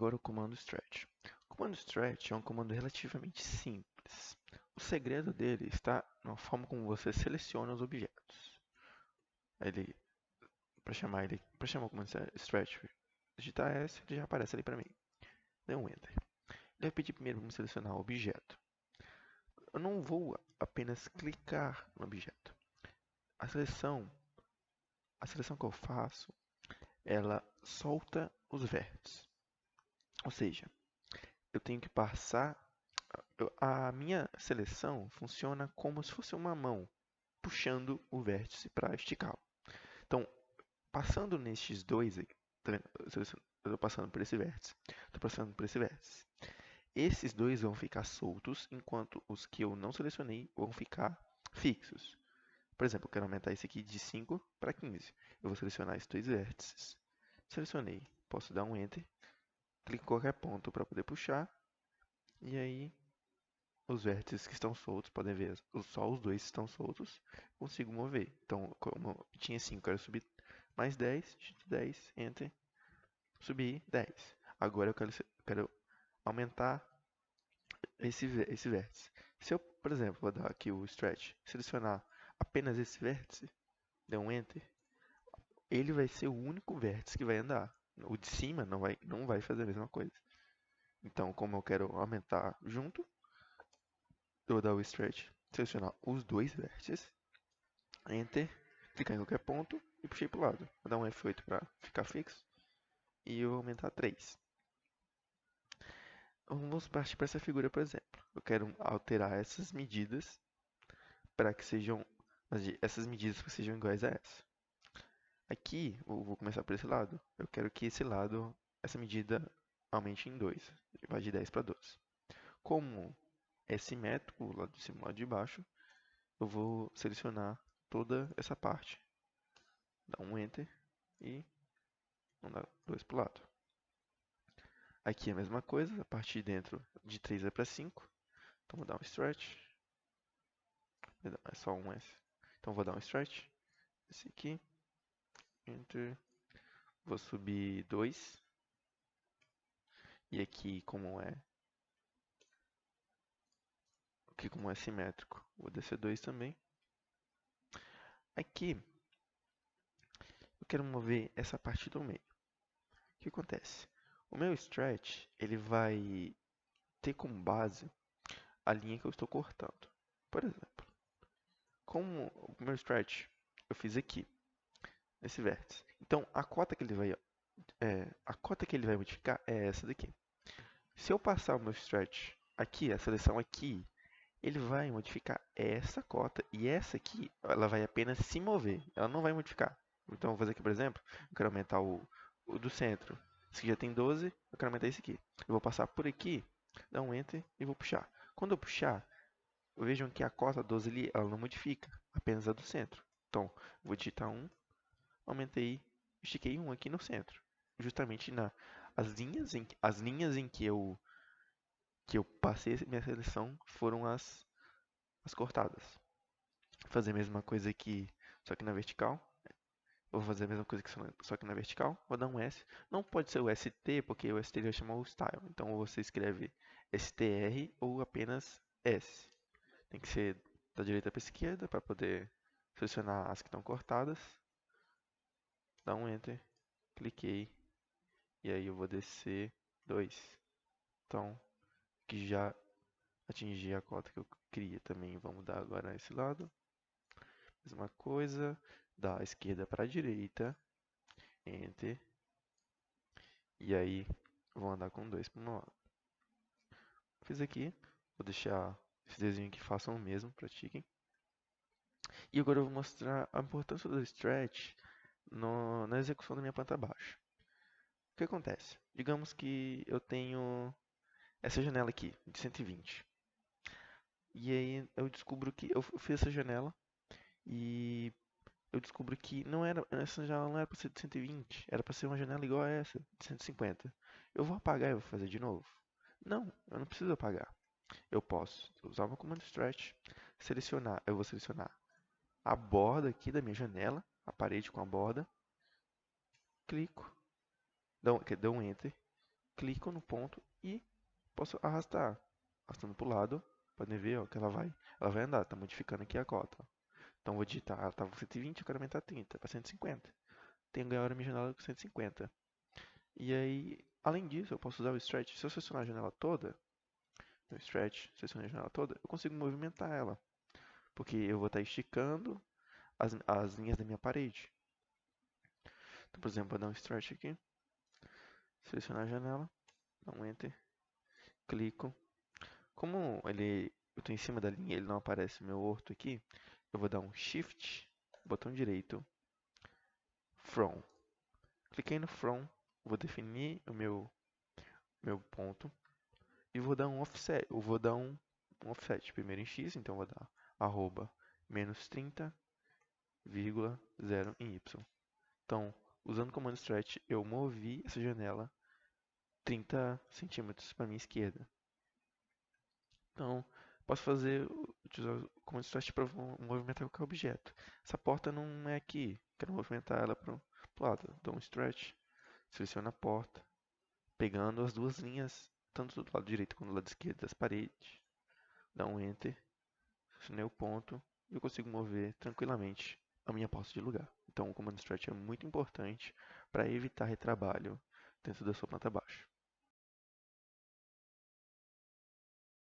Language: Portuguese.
agora o comando stretch. O comando stretch é um comando relativamente simples. O segredo dele está na forma como você seleciona os objetos. Para chamar o comando stretch, digitar S, ele já aparece ali para mim. Dê um Enter. Ele vai pedir primeiro para me selecionar o objeto. Eu não vou apenas clicar no objeto. A seleção, a seleção que eu faço, ela solta os vértices. Ou seja, eu tenho que passar. A minha seleção funciona como se fosse uma mão puxando o vértice para esticá-lo. Então, passando nestes dois aqui, tá vendo? Eu estou passando por esse vértice, estou passando por esse vértice. Esses dois vão ficar soltos, enquanto os que eu não selecionei vão ficar fixos. Por exemplo, eu quero aumentar esse aqui de 5 para 15. Eu vou selecionar esses dois vértices. Selecionei, posso dar um Enter, clico em qualquer ponto para poder puxar, e aí os vértices que estão soltos, podem ver, só os dois estão soltos, consigo mover. Então, como eu tinha 5, quero subir mais 10, 10, Enter, subir 10. Agora eu quero aumentar esse vértice. Se eu, por exemplo, vou dar aqui o stretch, selecionar apenas esse vértice, der um Enter, ele vai ser o único vértice que vai andar. O de cima não vai fazer a mesma coisa. Então, como eu quero aumentar junto, eu vou dar o stretch, selecionar os dois vértices, Enter, clicar em qualquer ponto e puxei para o lado. Vou dar um F8 para ficar fixo e eu vou aumentar 3. Vamos partir para essa figura, por exemplo. Eu quero alterar essas medidas para que sejam essas medidas que sejam iguais a essa. Aqui, eu vou começar por esse lado. Eu quero que esse lado, essa medida aumente em 2. Vai de 10 para 12. Como é simétrico, o lado de cima e o lado de baixo, eu vou selecionar toda essa parte. Dar um Enter e mandar 2 para o lado. Aqui é a mesma coisa, a partir de dentro de 3 vai para 5. Então vou dar um stretch. É só um S. Então vou dar um stretch. Esse aqui. Enter. Vou subir 2. E aqui como é simétrico, vou descer 2 também. Aqui eu quero mover essa parte do meio. O que acontece? O meu stretch, ele vai ter como base a linha que eu estou cortando. Por exemplo, como o meu stretch eu fiz aqui, nesse vértice. Então, a cota que ele vai modificar é essa daqui. Se eu passar o meu stretch aqui, a seleção aqui, ele vai modificar essa cota e essa aqui, ela vai apenas se mover, ela não vai modificar. Então, eu vou fazer aqui, por exemplo, eu quero aumentar o do centro. Esse aqui já tem 12, eu quero aumentar esse aqui. Eu vou passar por aqui, dar um Enter e vou puxar. Quando eu puxar, vejam que a cota 12 ali, ela não modifica, apenas a do centro. Então, vou digitar 1, aumentei, estiquei 1 aqui no centro. Justamente as linhas em que eu passei minha seleção foram as cortadas. Vou fazer a mesma coisa aqui, só que na vertical. Vou fazer a mesma coisa que só que na vertical. Vou dar um S. Não pode ser o ST, porque o ST vai chamar o style. Então você escreve STR ou apenas S. Tem que ser da direita para a esquerda para poder selecionar as que estão cortadas. Dá um Enter. Cliquei. E aí eu vou descer 2. Então, que já atingi a cota que eu queria também. Vamos dar agora esse lado. Mesma coisa, da esquerda para a direita, Enter, e aí vou andar com 2 para o lado. Fiz aqui, vou deixar esse desenho que façam o mesmo, pratiquem. E agora eu vou mostrar a importância do stretch na execução da minha planta baixa. O que acontece? Digamos que eu tenho essa janela aqui, de 120. E aí eu descubro que eu fiz essa janela e eu descubro que essa janela não era para ser de 120, era para ser uma janela igual a essa, de 150. Eu vou apagar e vou fazer de novo? Não, eu não preciso apagar. Eu posso usar o comando stretch, eu vou selecionar a borda aqui da minha janela, a parede com a borda, clico, dou um enter, clico no ponto e posso arrastar. Arrastando para o lado, podem ver ó, que ela vai andar, está modificando aqui a cota. Então vou digitar, ela estava com 120, eu quero aumentar 30 para 150. Tenho agora minha janela com 150. E aí, além disso, eu posso usar o stretch. Se eu selecionar a janela toda, no stretch, selecionar a janela toda, eu consigo movimentar ela. Porque eu vou estar esticando as linhas da minha parede. Então, por exemplo, vou dar um stretch aqui, selecionar a janela, dar um enter, clico. Como eu estou em cima da linha, ele não aparece meu orto aqui, eu vou dar um shift, botão direito, from. Cliquei no from, vou definir o meu ponto e vou dar um offset. Eu vou dar um offset primeiro em x, então vou dar arroba menos 30,0 em y. Então, usando o comando stretch, eu movi essa janela 30 centímetros para a minha esquerda. Então, posso utilizar o comando stretch para movimentar qualquer objeto. Essa porta não é aqui, quero movimentar ela para o lado. Dou um stretch, seleciono a porta, pegando as duas linhas, tanto do lado direito quanto do lado esquerdo das paredes. Dá um enter, selecionei o ponto e eu consigo mover tranquilamente a minha posse de lugar. Então, o comando stretch é muito importante para evitar retrabalho dentro da sua planta baixa.